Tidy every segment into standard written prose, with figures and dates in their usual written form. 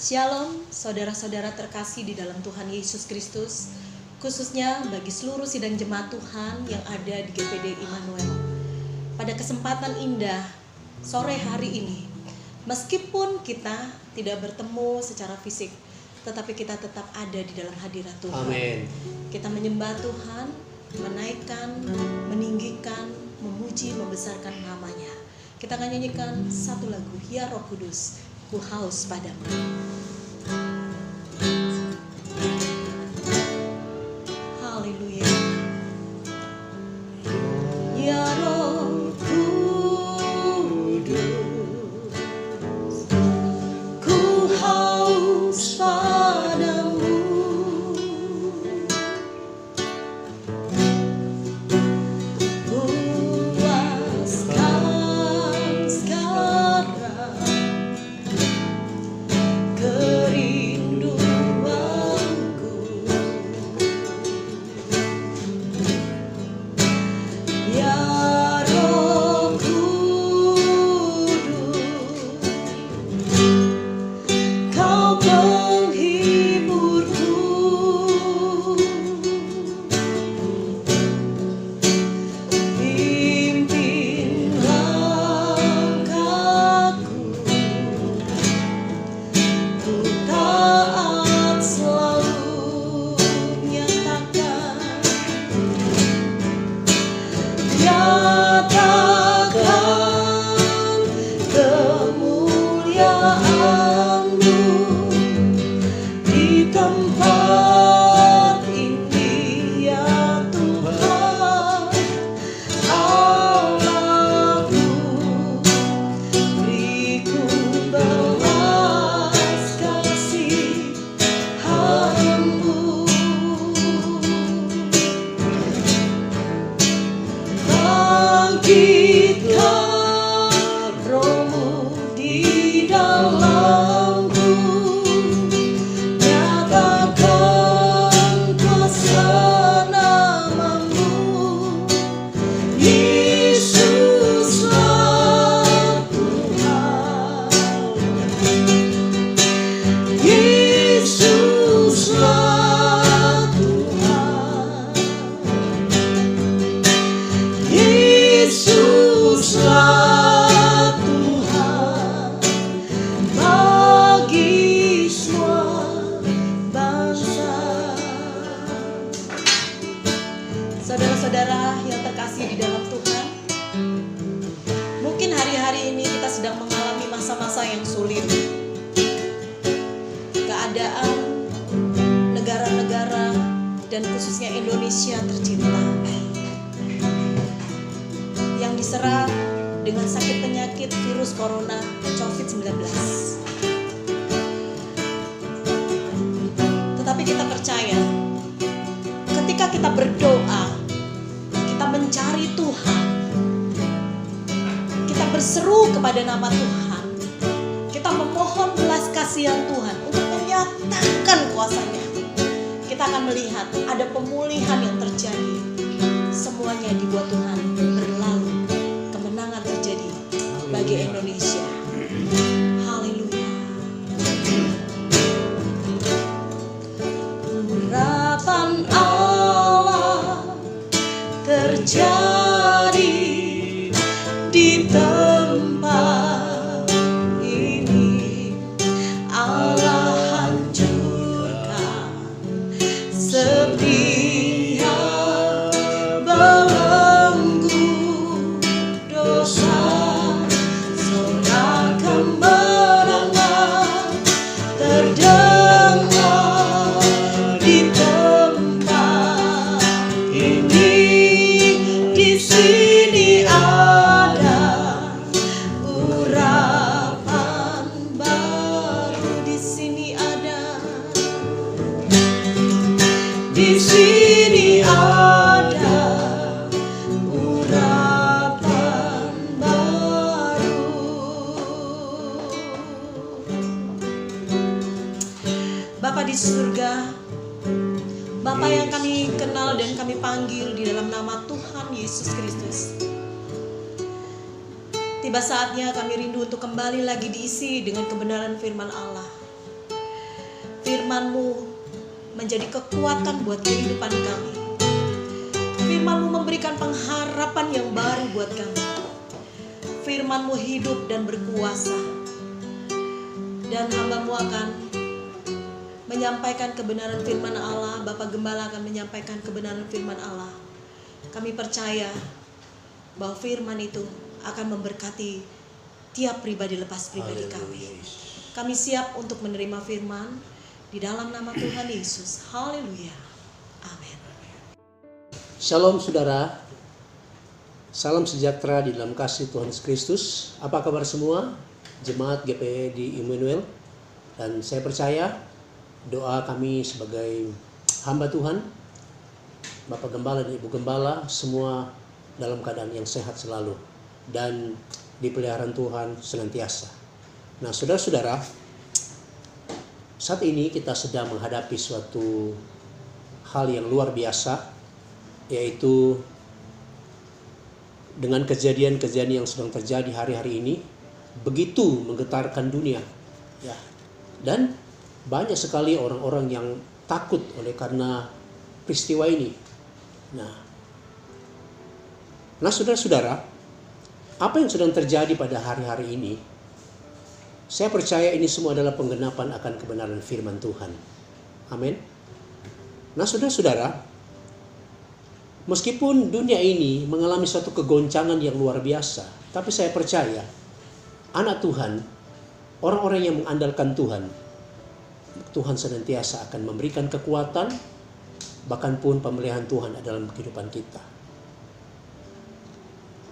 Shalom, saudara-saudara terkasih di dalam Tuhan Yesus Kristus, khususnya bagi seluruh sidang jemaat Tuhan yang ada di GPD Immanuel. Pada kesempatan indah sore hari ini, meskipun kita tidak bertemu secara fisik, tetapi kita tetap ada di dalam hadirat Tuhan. Amin. Kita menyembah Tuhan, menaikkan, meninggikan, memuji, membesarkan namanya. Kita akan nyanyikan satu lagu, Ya Roh Kudus, ku haus padamu. Haleluya. Ya Roh Kudus, ku haus padamu. Puaskan sekarang kerinduanku. Ya Roh Kudus, Kau penghiburku. Pimpin langkahku, ku taat selalu nyatakan, nyatakan kemuliaan-Mu di tempat ini, ya Tuhan Allahku. Beriku belas kasih haramu. Bangkitkan Roh-Mu di dalamku, nyatakan kuasa nama-Mu. Yesuslah Tuhan, Yesuslah Tuhan, Yesuslah Tuhan bagi semua bangsa. Saudara-saudara yang terkasih di dalam Tuhan, mungkin hari-hari ini kita sedang mengalami masa-masa yang sulit. Keadaan negara-negara dan khususnya Indonesia tercinta yang diserang dengan sakit penyakit virus corona COVID-19. Tetapi kita percaya, ketika kita berdoa, kita mencari Tuhan, kita berseru kepada nama Tuhan, kita memohon belas kasihan Tuhan untuk menyatakan kuasa-Nya, kita akan melihat ada pemulihan yang terjadi. Semuanya dibuat Tuhan berlalu, kemenangan terjadi bagi Indonesia. Haleluya. Urapan Allah terjadi di tempat ini. Allah hancurkan sepihak belenggu dosa, sorak kemenangan terdengar di tempat ini. Di sini ada urapan baru, di sini ada, di sini ada urapan baru. Bapa di surga, Bapa yang kami kenal dan kami panggil di dalam nama Tuhan Yesus Kristus, tiba saatnya kami rindu untuk kembali lagi diisi dengan kebenaran firman Allah. firman-Mu menjadi kekuatan buat kehidupan kami. Firman-Mu memberikan pengharapan yang baru buat kami. Firman-Mu hidup dan berkuasa. Dan hamba-Mu akan menyampaikan kebenaran firman Allah. Bapak Gembala akan menyampaikan kebenaran firman Allah. Kami percaya bahwa firman itu akan memberkati tiap pribadi lepas pribadi kami. Kami siap untuk menerima firman di dalam nama Tuhan Yesus. Haleluya. Amin. Shalom saudara. Salam sejahtera di dalam kasih Tuhan Yesus Kristus. Apa kabar semua? Jemaat GPD Immanuel. Dan saya percaya doa kami sebagai hamba Tuhan, Bapak Gembala dan Ibu Gembala, semua dalam keadaan yang sehat selalu dan di peliharaan Tuhan senantiasa. Nah, saudara-saudara, saat ini kita sedang menghadapi suatu hal yang luar biasa, yaitu dengan kejadian-kejadian yang sedang terjadi hari-hari ini begitu menggetarkan dunia, ya. Dan banyak sekali orang-orang yang takut oleh karena peristiwa ini. Nah, saudara-saudara, apa yang sedang terjadi pada hari-hari ini, saya percaya ini semua adalah penggenapan akan kebenaran firman Tuhan. Amin. Nah, saudara-saudara, meskipun dunia ini mengalami suatu kegoncangan yang luar biasa, tapi saya percaya anak Tuhan, orang-orang yang mengandalkan Tuhan, Tuhan senantiasa akan memberikan kekuatan, bahkan pun pemeliharaan Tuhan dalam kehidupan kita.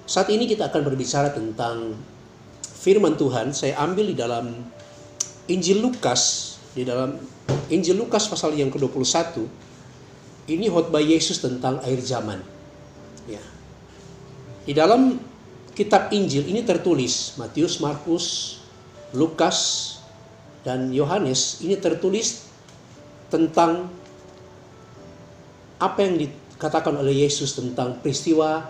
Saat ini kita akan berbicara tentang firman Tuhan. Saya ambil di dalam Injil Lukas, di dalam Injil Lukas pasal yang ke-21. Ini khotbah Yesus tentang akhir zaman. Ya. Di dalam kitab Injil ini tertulis Matius, Markus, Lukas, dan Yohanes. Ini tertulis tentang apa yang dikatakan oleh Yesus tentang peristiwa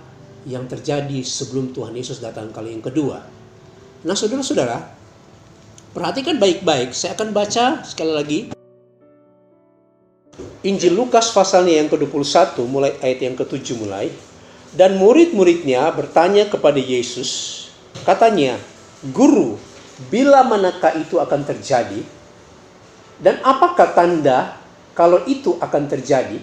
yang terjadi sebelum Tuhan Yesus datang kali yang kedua. Nah, saudara-saudara, perhatikan baik-baik. Saya akan baca sekali lagi Injil Lukas pasalnya yang ke-21 mulai ayat yang ke-7 mulai. Dan murid-muridnya bertanya kepada Yesus, katanya, "Guru, bila manakah itu akan terjadi? Dan apakah tanda kalau itu akan terjadi?"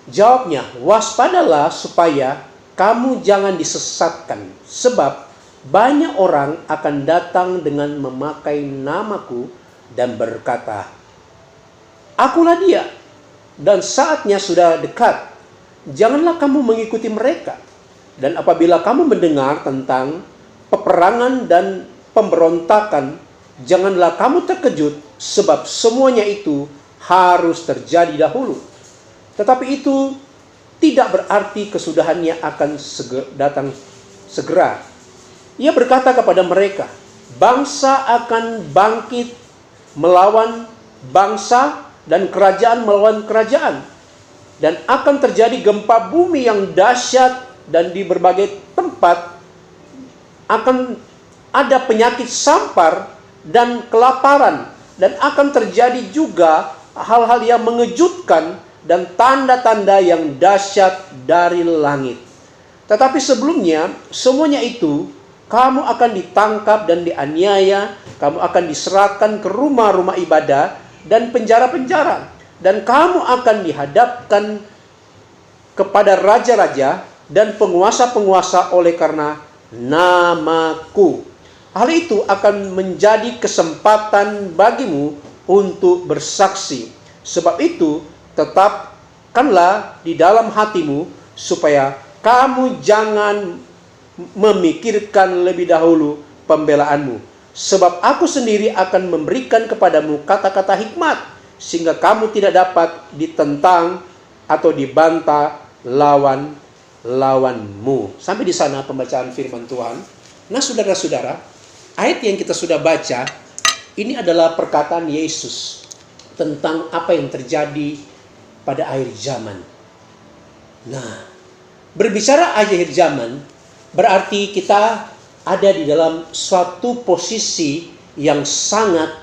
Jawabnya, "Waspadalah supaya kamu jangan disesatkan, sebab banyak orang akan datang dengan memakai namaku dan berkata, 'Akulah dia,' dan saatnya sudah dekat. Janganlah kamu mengikuti mereka. Dan apabila kamu mendengar tentang peperangan dan pemberontakan, janganlah kamu terkejut, sebab semuanya itu harus terjadi dahulu. Tetapi itu tidak berarti kesudahannya akan datang segera." Ia berkata kepada mereka, "Bangsa akan bangkit melawan bangsa dan kerajaan melawan kerajaan. Dan akan terjadi gempa bumi yang dahsyat dan di berbagai tempat akan ada penyakit sampar dan kelaparan. Dan akan terjadi juga hal-hal yang mengejutkan dan tanda-tanda yang dahsyat dari langit. Tetapi sebelumnya, semuanya itu, kamu akan ditangkap dan dianiaya, kamu akan diserahkan ke rumah-rumah ibadah dan penjara-penjara, dan kamu akan dihadapkan kepada raja-raja dan penguasa-penguasa oleh karena namaku. Hal itu akan menjadi kesempatan bagimu untuk bersaksi. Sebab itu, tetapkanlah di dalam hatimu supaya kamu jangan memikirkan lebih dahulu pembelaanmu. Sebab aku sendiri akan memberikan kepadamu kata-kata hikmat, sehingga kamu tidak dapat ditentang atau dibantah lawan-lawanmu. Sampai di sana pembacaan firman Tuhan. Nah, saudara-saudara, ayat yang kita sudah baca, ini adalah perkataan Yesus tentang apa yang terjadi pada akhir zaman. Nah, berbicara akhir zaman, berarti kita ada di dalam suatu posisi yang sangat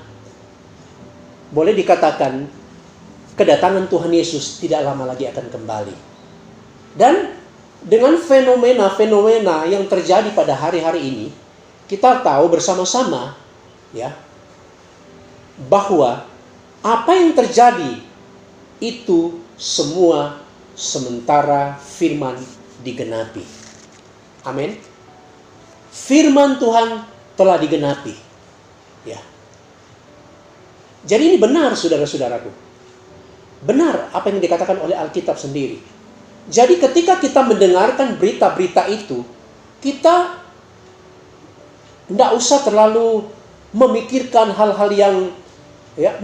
boleh dikatakan kedatangan Tuhan Yesus tidak lama lagi akan kembali. Dan dengan fenomena-fenomena yang terjadi pada hari-hari ini, kita tahu bersama-sama ya bahwa apa yang terjadi itu semua sementara firman digenapi. Amin. Firman Tuhan telah digenapi. Ya. Jadi ini benar saudara-saudaraku. Benar apa yang dikatakan oleh Alkitab sendiri. Jadi ketika kita mendengarkan berita-berita itu, kita tidak usah terlalu memikirkan hal-hal yang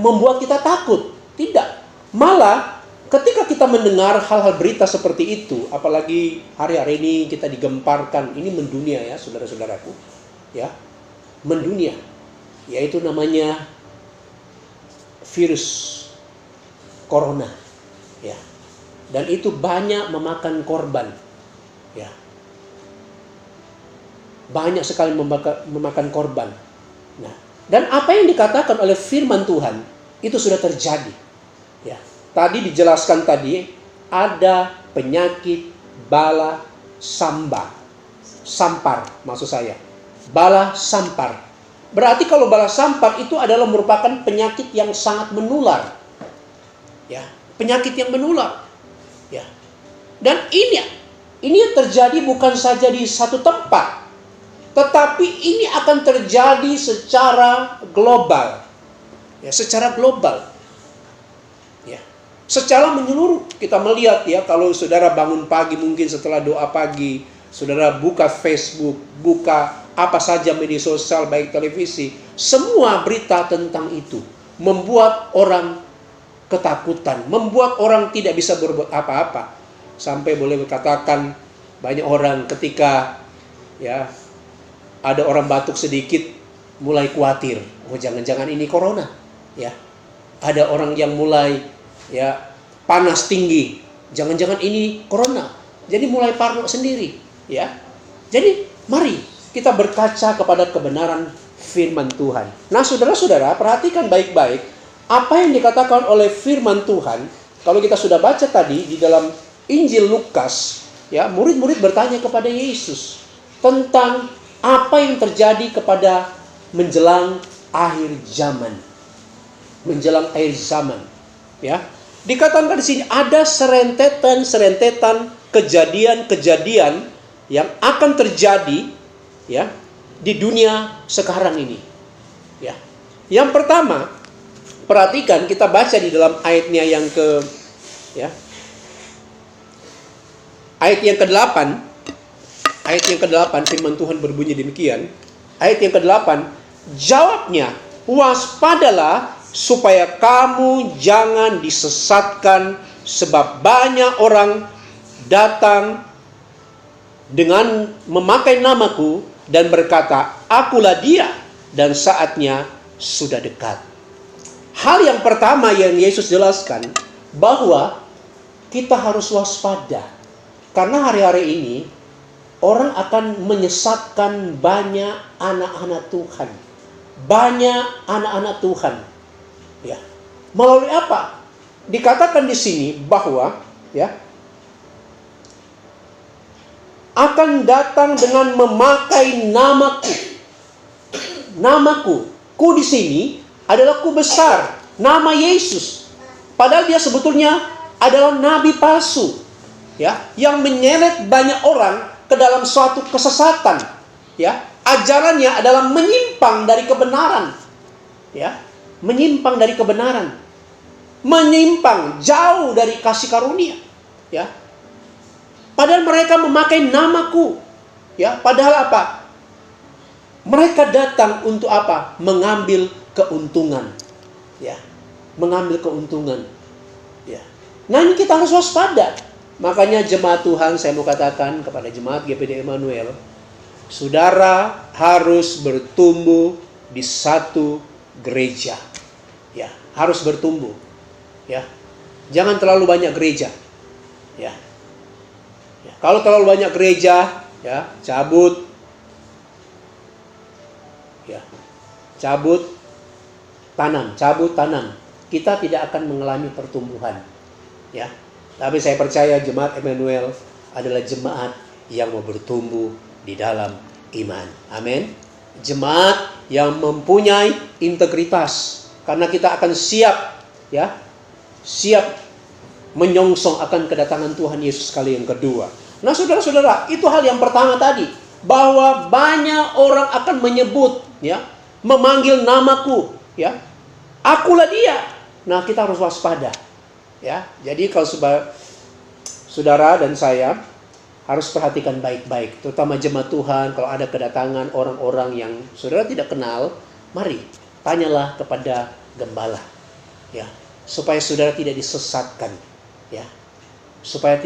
membuat kita takut. Tidak. Malah ketika kita mendengar hal-hal berita seperti itu, apalagi hari-hari ini kita digemparkan, ini mendunia ya saudara-saudaraku. Ya, mendunia. Yaitu namanya virus corona. Ya. Dan itu banyak memakan korban. Ya. Banyak sekali memakan korban. Nah, dan apa yang dikatakan oleh firman Tuhan itu sudah terjadi. Ya. Tadi dijelaskan tadi ada penyakit bala sampar maksud saya. Bala sampar. Berarti kalau bala sampar itu adalah merupakan penyakit yang sangat menular. Ya, penyakit yang menular. Ya. Dan ini terjadi bukan saja di satu tempat, tetapi ini akan terjadi secara global. Ya, secara global. Ya. Secara menyeluruh kita melihat ya, kalau saudara bangun pagi mungkin setelah doa pagi, saudara buka Facebook, buka apa saja media sosial baik televisi, semua berita tentang itu membuat orang ketakutan, membuat orang tidak bisa berbuat apa-apa. Sampai boleh dikatakan banyak orang ketika ya ada orang batuk sedikit mulai khawatir, oh jangan-jangan ini corona, ya. Ada orang yang mulai ya panas tinggi, jangan-jangan ini corona. Jadi mulai parno sendiri, ya. Jadi mari kita berkaca kepada kebenaran firman Tuhan. Nah, saudara-saudara, perhatikan baik-baik apa yang dikatakan oleh firman Tuhan. Kalau kita sudah baca tadi di dalam Injil Lukas, ya, murid-murid bertanya kepada Yesus tentang apa yang terjadi kepada menjelang akhir zaman. Menjelang akhir zaman, ya. Dikatakan di sini ada serentetan kejadian-kejadian yang akan terjadi ya di dunia sekarang ini. Ya. Yang pertama, perhatikan kita baca di dalam ayatnya yang ayat yang ke-8. Ayat yang ke-8 firman Tuhan berbunyi demikian. Ayat yang ke-8, jawabnya, waspadalah supaya kamu jangan disesatkan, sebab banyak orang datang dengan memakai namaku dan berkata, akulah dia, dan saatnya sudah dekat. Hal yang pertama yang Yesus jelaskan, bahwa kita harus waspada. Karena hari-hari ini, orang akan menyesatkan banyak anak-anak Tuhan. Banyak anak-anak Tuhan. Ya. Melalui apa? Dikatakan di sini bahwa ya akan datang dengan memakai namaku. Namaku. Ku di sini adalah ku besar. Nama Yesus. Padahal dia sebetulnya adalah nabi palsu. Ya, yang menyeret banyak orang ke dalam suatu kesesatan. Ya, ajarannya adalah menyimpang dari kebenaran. Ya, menyimpang dari kebenaran. Menyimpang jauh dari kasih karunia. Ya. Padahal mereka memakai namaku. Ya, padahal apa? Mereka datang untuk apa? Mengambil keuntungan. Ya. Mengambil keuntungan. Ya. Nah, ini kita harus waspada. Makanya jemaat Tuhan, saya mau katakan kepada jemaat GPD Immanuel, saudara harus bertumbuh di satu gereja. Ya, harus bertumbuh. Ya. Jangan terlalu banyak gereja. Ya. Kalau terlalu banyak gereja, ya, cabut. Ya. Cabut tanam. kita tidak akan mengalami pertumbuhan. Ya. Tapi saya percaya jemaat Emmanuel adalah jemaat yang mau bertumbuh di dalam iman. Amin. Jemaat yang mempunyai integritas, karena kita akan siap, ya, siap menyongsong akan kedatangan Tuhan Yesus kali yang kedua. Nah, saudara-saudara, itu hal yang pertama tadi, bahwa banyak orang akan menyebut, ya, memanggil namaku, ya, akulah dia. Nah, kita harus waspada, ya. Jadi kalau saudara dan saya harus perhatikan baik-baik, terutama jemaat Tuhan, kalau ada kedatangan orang-orang yang saudara tidak kenal, mari tanyalah kepada gembala, ya, supaya saudara tidak disesatkan, ya, supaya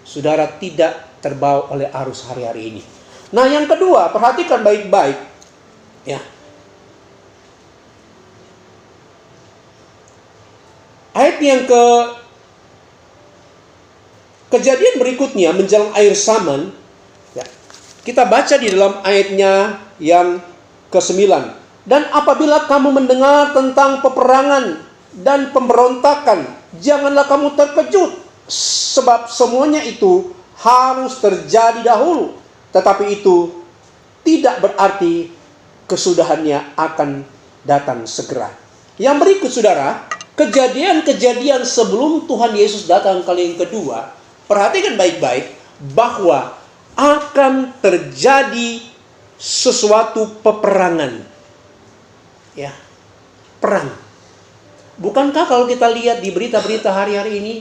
saudara tidak terbawa oleh arus hari-hari ini. Nah, yang kedua, perhatikan baik-baik, ya. Ayat yang kejadian berikutnya menjelang akhir zaman, ya, kita baca di dalam ayatnya yang ke-9. Dan apabila kamu mendengar tentang peperangan dan pemberontakan, janganlah kamu terkejut, sebab semuanya itu harus terjadi dahulu. Tetapi itu tidak berarti kesudahannya akan datang segera. Yang berikut, saudara, kejadian-kejadian sebelum Tuhan Yesus datang kali yang kedua, perhatikan baik-baik bahwa akan terjadi sesuatu peperangan. Ya, perang. Bukankah kalau kita lihat di berita-berita hari-hari ini,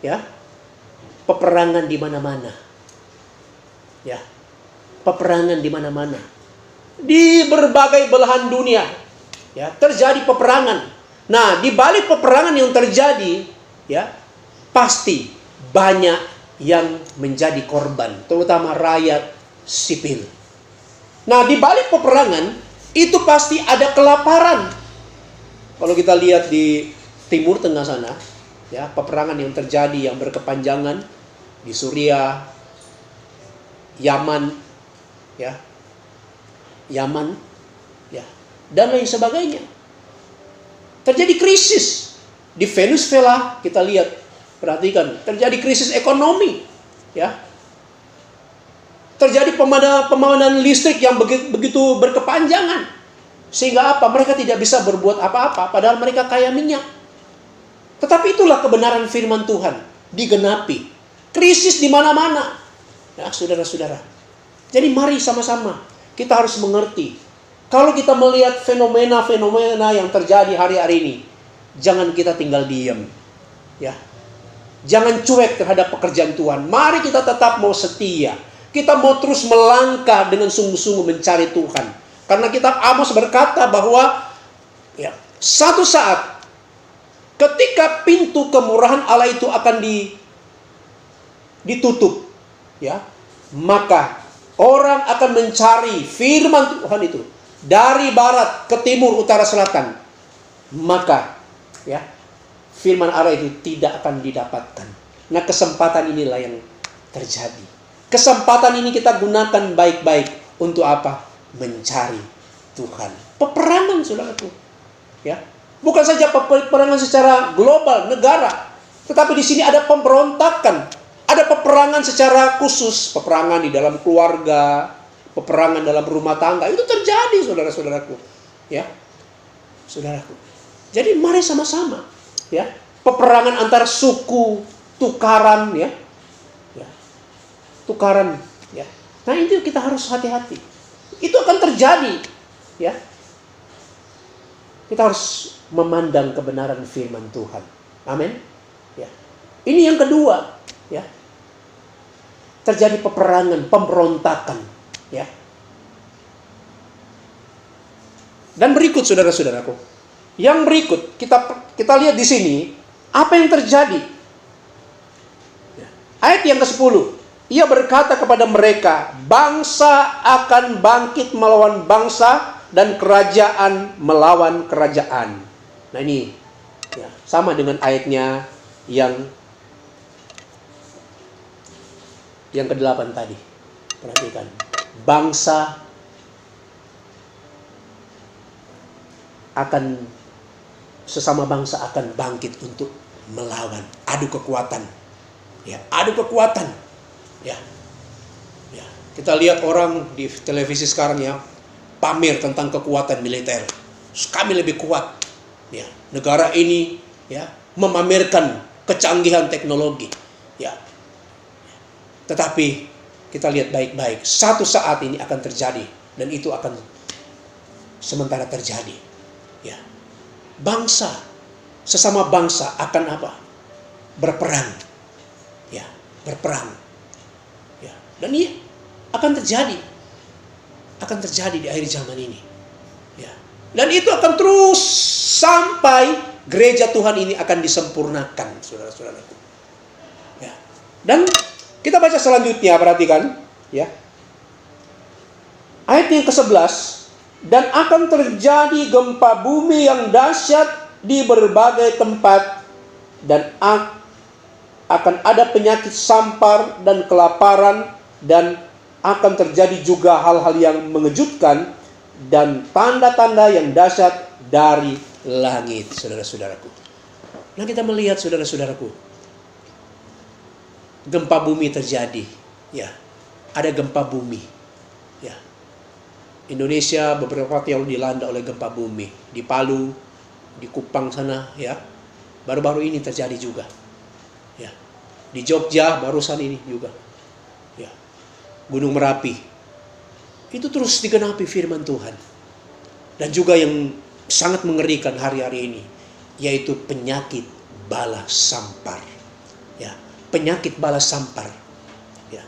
ya, peperangan di mana-mana. Ya, peperangan di mana-mana. Di berbagai belahan dunia, ya, terjadi peperangan. Nah, di balik peperangan yang terjadi, ya, pasti banyak yang menjadi korban, terutama rakyat sipil. Nah, di balik peperangan itu pasti ada kelaparan. Kalau kita lihat di Timur Tengah sana, ya, peperangan yang terjadi yang berkepanjangan di Suriah, Yaman, ya, dan lain sebagainya. Terjadi krisis di Venezuela, kita lihat, perhatikan, terjadi krisis ekonomi, ya. Terjadi pemadaman listrik yang begitu berkepanjangan. Sehingga apa? Mereka tidak bisa berbuat apa-apa, padahal mereka kaya minyak. Tetapi itulah kebenaran firman Tuhan, digenapi. Krisis di mana-mana. Ya, saudara-saudara. Jadi mari sama-sama kita harus mengerti. Kalau kita melihat fenomena-fenomena yang terjadi hari-hari ini, jangan kita tinggal diam. Ya. Jangan cuek terhadap pekerjaan Tuhan. Mari kita tetap mau setia. Kita mau terus melangkah dengan sungguh-sungguh mencari Tuhan. Karena kitab Amos berkata bahwa, ya, satu saat ketika pintu kemurahan Allah itu akan ditutup, ya, maka orang akan mencari firman Tuhan itu dari barat ke timur, utara, selatan. Maka, ya, firman Allah itu tidak akan didapatkan. Nah, kesempatan inilah yang terjadi. Kesempatan ini kita gunakan baik-baik untuk apa? Mencari Tuhan. Peperangan, saudaraku, ya, bukan saja peperangan secara global negara, tetapi di sini ada pemberontakan, ada peperangan secara khusus, peperangan di dalam keluarga, peperangan dalam rumah tangga, itu terjadi, saudara-saudaraku, ya, saudaraku. Jadi mari sama-sama, ya, peperangan antar suku, tukaran, ya, tukaran, ya. Nah, itu kita harus hati-hati. Itu akan terjadi, ya. Kita harus memandang kebenaran firman Tuhan. Amin. Ya. Ini yang kedua, ya. Terjadi peperangan, pemberontakan, ya. Dan berikut, saudara-saudaraku, yang berikut kita lihat di sini apa yang terjadi. Ya. Ayat yang ke-10. Ia berkata kepada mereka, bangsa akan bangkit melawan bangsa dan kerajaan melawan kerajaan. Nah, ini, ya, sama dengan ayatnya yang ke-8 tadi. Perhatikan. Bangsa akan sesama bangsa akan bangkit untuk melawan, adu kekuatan. Ya, adu kekuatan. Ya. Ya, kita lihat orang di televisi sekarang ya, pamer tentang kekuatan militer. Kami lebih kuat. Ya, negara ini ya memamerkan kecanggihan teknologi. Ya. Tetapi kita lihat baik-baik, satu saat ini akan terjadi dan itu akan sementara terjadi. Ya. Bangsa, sesama bangsa akan apa? Berperang. Ya, berperang. Ya. Dan ini akan terjadi. Akan terjadi di akhir zaman ini. Ya. Dan itu akan terus sampai gereja Tuhan ini akan disempurnakan, saudara-saudaraku. Ya. Dan kita baca selanjutnya, perhatikan, ya. Ayat yang ke-11, dan akan terjadi gempa bumi yang dahsyat di berbagai tempat, dan akan ada penyakit sampar dan kelaparan, dan akan terjadi juga hal-hal yang mengejutkan dan tanda-tanda yang dahsyat dari langit, saudara-saudaraku. Nah, kita melihat, saudara-saudaraku, gempa bumi terjadi, ya. Ada gempa bumi, ya. Indonesia beberapa waktu yang dilanda oleh gempa bumi di Palu, di Kupang sana, ya. Baru-baru ini terjadi juga, ya. Di Jogja barusan ini juga, ya. Gunung Merapi. Itu terus digenapi firman Tuhan. Dan juga yang sangat mengerikan hari-hari ini, yaitu penyakit bala sampar, ya. Penyakit bala sampar. Ya.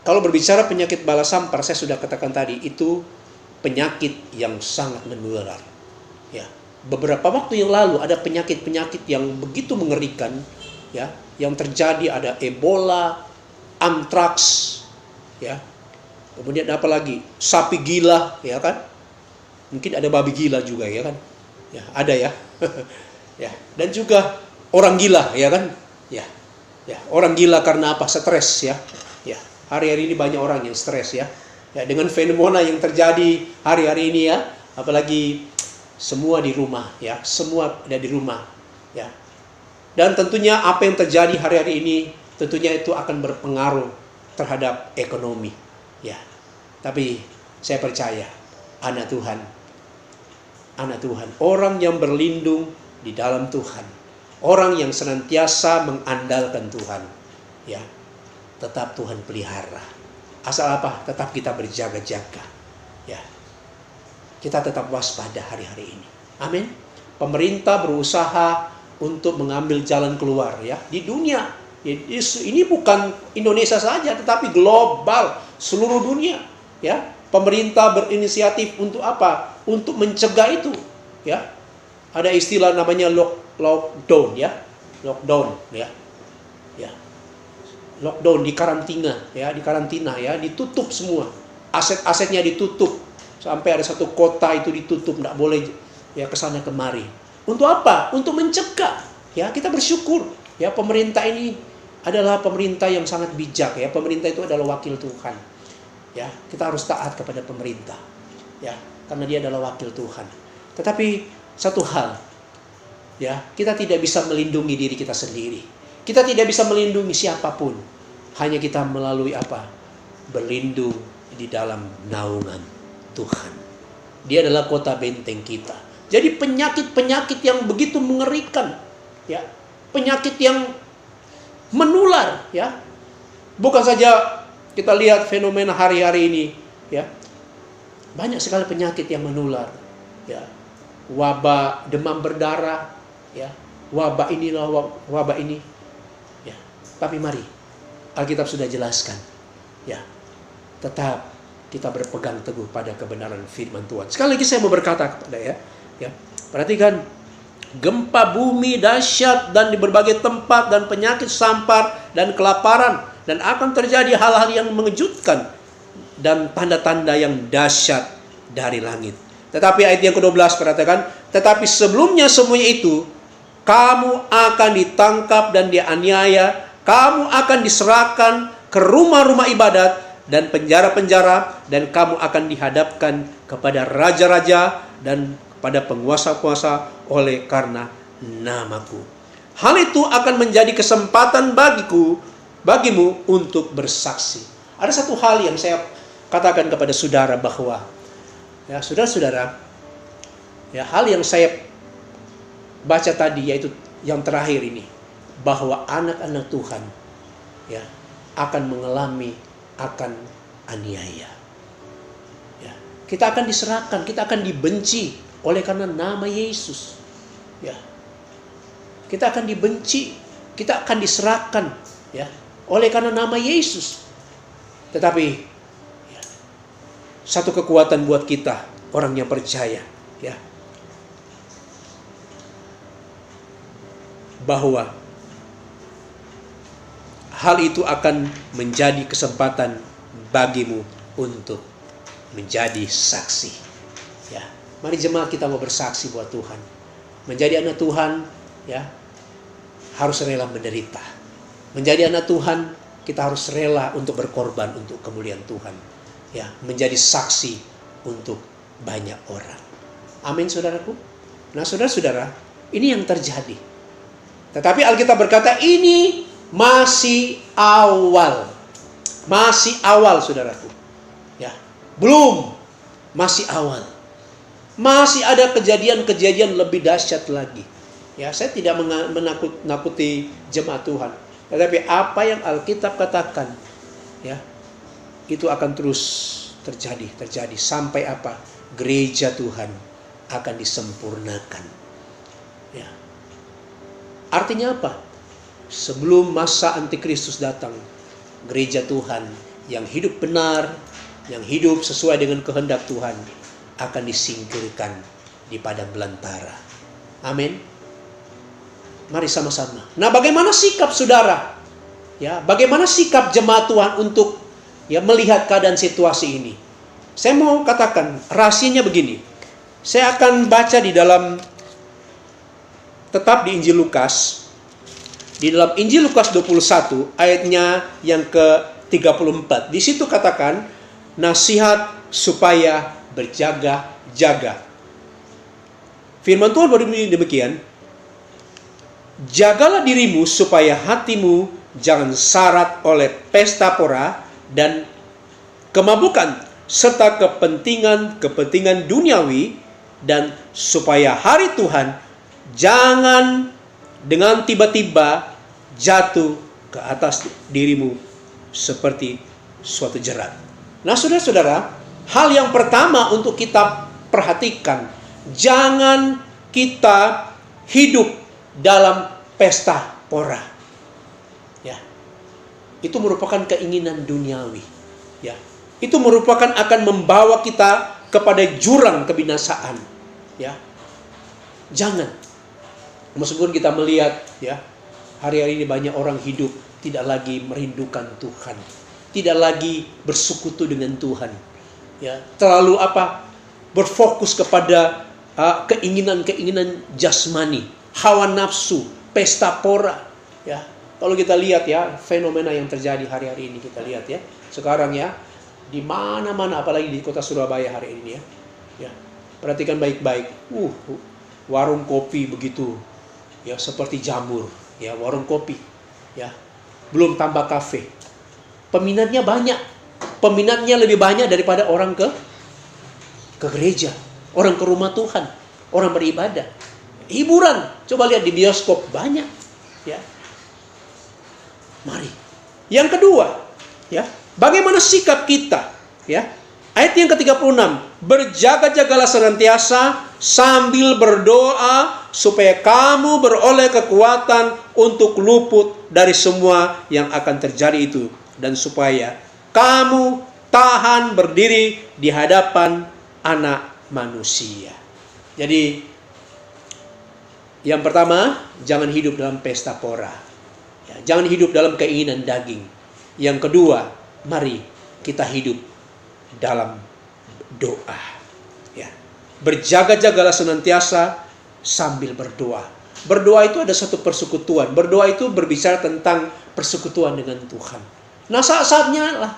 Kalau berbicara penyakit bala sampar, saya sudah katakan tadi, itu penyakit yang sangat menular. Ya. Beberapa waktu yang lalu ada penyakit-penyakit yang begitu mengerikan, ya, yang terjadi. Ada Ebola, antraks, ya. Kemudian apa lagi? Sapi gila, ya kan? Mungkin ada babi gila juga, ya kan? Ya, ada ya. Ya, dan juga orang gila, ya kan? Ya. Ya, orang gila karena apa? Stres, ya. Ya, hari-hari ini banyak orang yang stres, ya. Ya, dengan fenomena yang terjadi hari-hari ini, ya, apalagi semua di rumah, ya. Semua ada di rumah, ya. Dan tentunya apa yang terjadi hari-hari ini tentunya itu akan berpengaruh terhadap ekonomi, ya. Tapi saya percaya anak Tuhan, orang yang berlindung di dalam Tuhan, orang yang senantiasa mengandalkan Tuhan, ya, tetap Tuhan pelihara. Asal apa? Tetap kita berjaga-jaga, ya. Kita tetap waspada hari-hari ini. Amin. Pemerintah berusaha untuk mengambil jalan keluar, ya, di dunia. Ini bukan Indonesia saja, tetapi global, seluruh dunia, ya. Pemerintah berinisiatif untuk apa? Untuk mencegah itu, ya. Ada istilah namanya lockdown, ya. Lockdown, ya. Ya. Lockdown, di karantina, ya, ditutup semua. Aset-asetnya ditutup. Sampai ada satu kota itu ditutup, tidak boleh ya kesana kemari. Untuk apa? Untuk mencegah. Ya, kita bersyukur. Ya, pemerintah ini adalah pemerintah yang sangat bijak, ya. Pemerintah itu adalah wakil Tuhan. Ya, kita harus taat kepada pemerintah. Ya, karena dia adalah wakil Tuhan. Tetapi satu hal, ya, kita tidak bisa melindungi diri kita sendiri. Kita tidak bisa melindungi siapapun. Hanya kita melalui apa? Berlindung di dalam naungan Tuhan. Dia adalah kota benteng kita. Jadi penyakit-penyakit yang begitu mengerikan, ya, penyakit yang menular, ya. Bukan saja kita lihat fenomena hari-hari ini, ya. Banyak sekali penyakit yang menular, ya. Wabah demam berdarah, ya. Wabah inilah wabah ini, ya. Tapi mari, Alkitab sudah jelaskan, ya. Tetap kita berpegang teguh pada kebenaran firman Tuhan. Sekali lagi saya mau berkata kepada ya, perhatikan, gempa bumi dahsyat dan di berbagai tempat, dan penyakit sampar dan kelaparan, dan akan terjadi hal-hal yang mengejutkan dan tanda-tanda yang dahsyat dari langit. Tetapi ayat yang ke-12 perhatikan, tetapi sebelumnya semuanya itu kamu akan ditangkap dan dianiaya, kamu akan diserahkan ke rumah-rumah ibadat dan penjara-penjara, dan kamu akan dihadapkan kepada raja-raja dan kepada penguasa-penguasa oleh karena namaku. Hal itu akan menjadi kesempatan bagimu untuk bersaksi. Ada satu hal yang saya katakan kepada saudara bahwa, ya saudara-saudara, ya hal yang saya baca tadi yaitu yang terakhir ini, bahwa anak-anak Tuhan ya akan mengalami akan aniaya. Ya, kita akan diserahkan, kita akan dibenci oleh karena nama Yesus. Ya. Kita akan dibenci, kita akan diserahkan ya oleh karena nama Yesus. Tetapi ya, satu kekuatan buat kita orang yang percaya ya, bahwa hal itu akan menjadi kesempatan bagimu untuk menjadi saksi. Ya, mari jemaat kita mau bersaksi buat Tuhan. Menjadi anak Tuhan ya harus rela menderita. Menjadi anak Tuhan kita harus rela untuk berkorban untuk kemuliaan Tuhan. Ya, menjadi saksi untuk banyak orang. Amin saudaraku. Nah saudara-saudara, ini yang terjadi. Tetapi Alkitab berkata ini masih awal. Masih awal saudaraku. Ya, belum, masih awal. Masih ada kejadian-kejadian lebih dahsyat lagi. Ya, saya tidak menakuti jemaat Tuhan. Tetapi apa yang Alkitab katakan, ya, itu akan terus terjadi sampai apa? Gereja Tuhan akan disempurnakan. Ya. Artinya apa? Sebelum masa antikristus datang, gereja Tuhan yang hidup benar, yang hidup sesuai dengan kehendak Tuhan akan disingkirkan di padang belantara. Amin. Mari sama-sama. Nah, bagaimana sikap saudara? Ya, bagaimana sikap jemaat Tuhan untuk ya melihat keadaan situasi ini? Saya mau katakan rahasianya begini. Saya akan baca tetap di Injil Lukas. Di dalam Injil Lukas 21 ayatnya yang ke-34. Di situ katakan nasihat supaya berjaga-jaga. Firman Tuhan berbunyi demikian. Jagalah dirimu supaya hatimu jangan syarat oleh pesta pora dan kemabukan serta kepentingan duniawi, dan supaya hari Tuhan jangan dengan tiba-tiba jatuh ke atas dirimu seperti suatu jerat. Nah saudara-saudara, hal yang pertama untuk kita perhatikan, jangan kita hidup dalam pesta pora. Ya. Itu merupakan keinginan duniawi. Ya. Itu merupakan akan membawa kita kepada jurang kebinasaan. Ya. Jangan. Meskipun kita melihat ya, hari-hari ini banyak orang hidup tidak lagi merindukan Tuhan. Tidak lagi bersekutu dengan Tuhan. Ya, terlalu berfokus kepada keinginan-keinginan jasmani, hawa nafsu, pesta pora. Ya, kalau kita lihat ya fenomena yang terjadi hari-hari ini, kita lihat ya sekarang ya di mana-mana, apalagi di kota Surabaya hari ini ya. Ya, perhatikan baik-baik. Warung kopi begitu ya seperti jamur ya, warung kopi ya, belum tambah kafe. Peminatnya banyak. Peminatnya lebih banyak daripada orang ke gereja, orang ke rumah Tuhan, orang beribadah. Hiburan, coba lihat di bioskop banyak, ya. Mari. Yang kedua, ya, bagaimana sikap kita, ya? Ayat yang ke-36, berjaga-jagalah senantiasa sambil berdoa supaya kamu beroleh kekuatan untuk luput dari semua yang akan terjadi itu, dan supaya kamu tahan berdiri di hadapan Anak Manusia. Jadi yang pertama, jangan hidup dalam pesta pora. Ya, jangan hidup dalam keinginan daging. Yang kedua, mari kita hidup dalam doa. Ya. Berjaga-jagalah senantiasa sambil berdoa. Berdoa itu ada satu persekutuan. Berdoa itu berbicara tentang persekutuan dengan Tuhan. Nah, saat-saatnya lah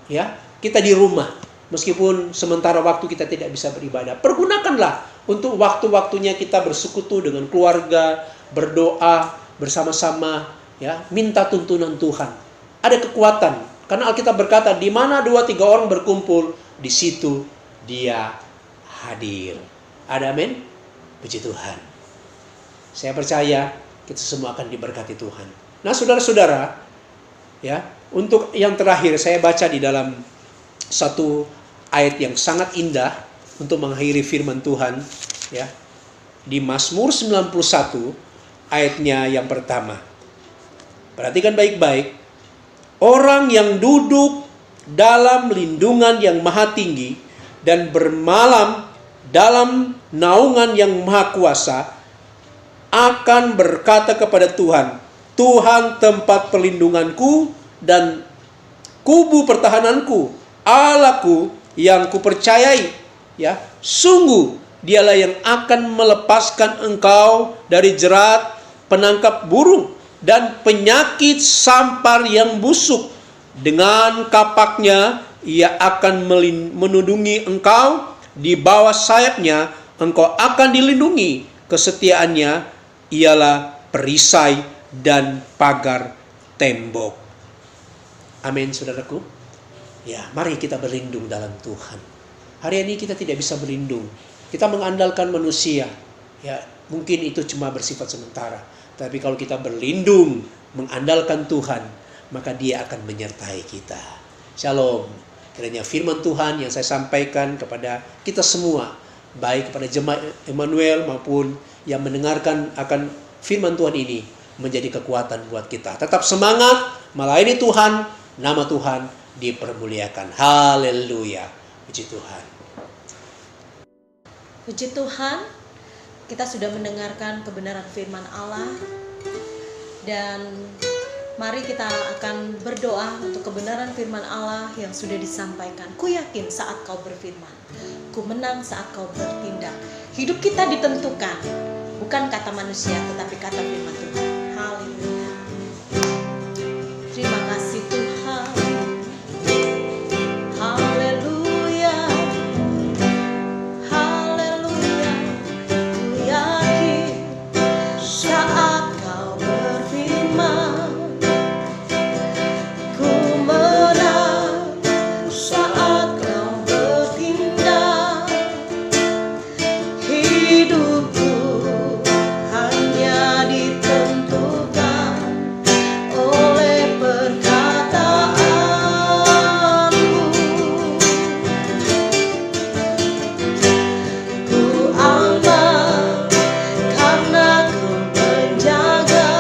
ya, kita di rumah. Meskipun sementara waktu kita tidak bisa beribadah, pergunakanlah untuk waktu-waktunya kita bersekutu dengan keluarga, berdoa bersama-sama, ya, minta tuntunan Tuhan. Ada kekuatan, karena Alkitab berkata, di mana 2-3 orang berkumpul, di situ Dia hadir. Ada amin? Puji Tuhan. Saya percaya kita semua akan diberkati Tuhan. Nah, saudara-saudara, ya, untuk yang terakhir saya baca di dalam satu ayat yang sangat indah untuk mengakhiri firman Tuhan, ya. Di Mazmur 91 ayatnya yang pertama. Perhatikan baik-baik. Orang yang duduk dalam lindungan yang maha tinggi dan bermalam dalam naungan yang maha kuasa akan berkata kepada Tuhan, Tuhan tempat perlindunganku dan kubu pertahananku, Allahku yang kupercayai, ya, sungguh Dialah yang akan melepaskan engkau dari jerat penangkap burung dan penyakit sampar yang busuk. Dengan kapaknya ia akan menudungi engkau, di bawah sayapnya engkau akan dilindungi. Kesetiaannya ialah perisai dan pagar tembok. Amin, saudaraku. Ya, mari kita berlindung dalam Tuhan. Hari ini kita tidak bisa berlindung. Kita mengandalkan manusia. Ya, mungkin itu cuma bersifat sementara. Tapi kalau kita berlindung, mengandalkan Tuhan, maka Dia akan menyertai kita. Shalom. Kiranya firman Tuhan yang saya sampaikan kepada kita semua, baik kepada jemaat Emmanuel maupun yang mendengarkan akan firman Tuhan ini, menjadi kekuatan buat kita. Tetap semangat, melayani Tuhan, nama Tuhan dipermuliakan. Haleluya. Puji Tuhan. Puji Tuhan, kita sudah mendengarkan kebenaran firman Allah. Dan mari kita akan berdoa untuk kebenaran firman Allah yang sudah disampaikan. Ku yakin saat kau berfirman, ku menang saat kau bertindak. Hidup kita ditentukan, bukan kata manusia, tetapi kata firman Tuhan. Haleluya. Terima kasih Tuhan. Haleluya. Haleluya. Ku yakin saat kau berfirman, ku menang saat kau bertindak. Hidupku hanya ditentukan oleh perkataanmu. Ku aman karena kau menjaga.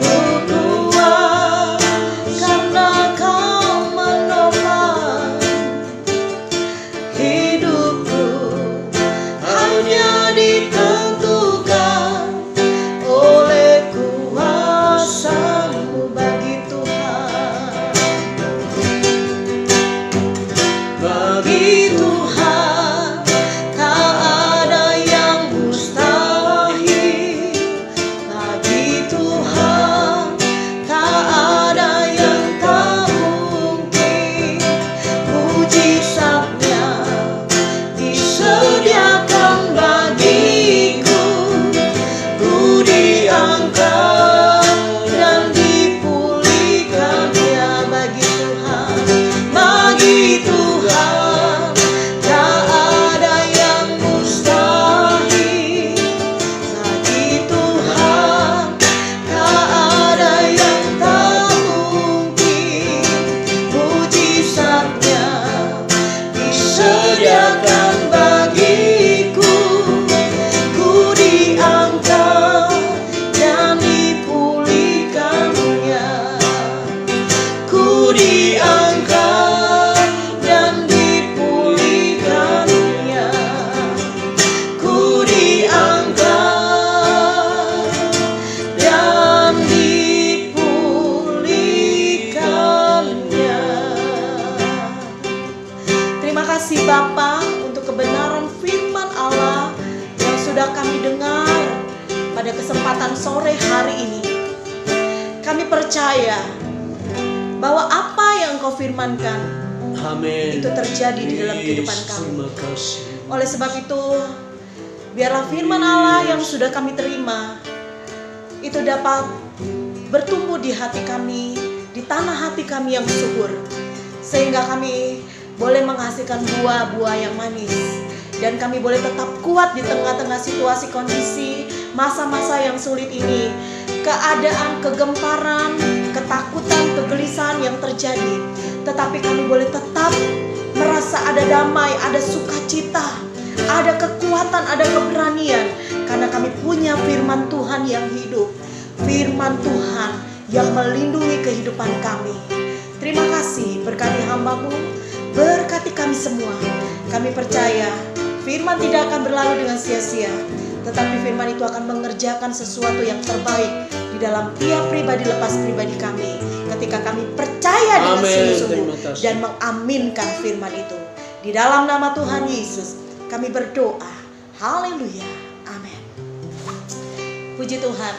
Ku kuat karena kau menopang. Hidupku hanya ditentukan oleh kuasa-Mu. Bagi Tuhan, bagi Tuhan tak ada yang mustahil. Bagi Tuhan tak ada yang tak mungkin. Mujizatnya disediakan bagiku. Ku diangkat dan dipulihkannya. Bagi Tuhan, bagi Tuhan tak ada yang mustahil. Bagi Tuhan tak ada yang tak mungkin. Mujizatnya disediakan bagiku. Ku diangkat dan dipulihkannya. Ku diangkat dan dipulihkannya. Ku diangkat dan dipulihkannya. Terima kasih Bapa untuk kebenaran firman Allah yang sudah kami dengar pada kesempatan sore hari ini. Kami percaya bahwa apa yang Engkau firmankan Amin. itu terjadi di dalam kehidupan kami. Terima kasih. Oleh sebab itu, biarlah firman Allah yang sudah kami terima itu dapat bertumbuh di hati kami, di tanah hati kami yang subur, sehingga kami boleh menghasilkan buah-buah yang manis, dan kami boleh tetap kuat di tengah-tengah situasi kondisi masa-masa yang sulit ini, keadaan kegemparan, ketakutan, kegelisahan yang terjadi. Tetapi kami boleh tetap merasa ada damai, ada sukacita, ada kekuatan, ada keberanian, karena kami punya firman Tuhan yang hidup, firman Tuhan yang melindungi kehidupan kami. Terima kasih, berkati hamba-Mu, berkati kami semua. Kami percaya firman tidak akan berlalu dengan sia-sia, tetapi firman itu akan mengerjakan sesuatu yang terbaik di dalam tiap pribadi lepas pribadi kami, ketika kami percaya dengan sungguh-sungguh dan mengaminkan firman itu. Di dalam nama Tuhan Yesus kami berdoa. Haleluya. Amin. Puji Tuhan.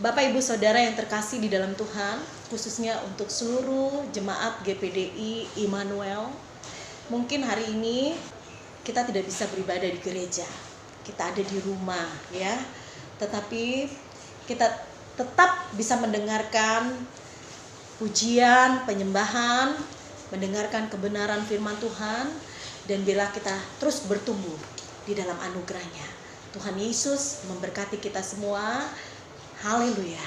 Bapak Ibu Saudara yang terkasih di dalam Tuhan, khususnya untuk seluruh jemaat GPDI Immanuel, mungkin hari ini kita tidak bisa beribadah di gereja, kita ada di rumah ya, tetapi kita tetap bisa mendengarkan pujian, penyembahan, mendengarkan kebenaran firman Tuhan, dan bila kita terus bertumbuh di dalam anugerahnya. Tuhan Yesus memberkati kita semua. Haleluya.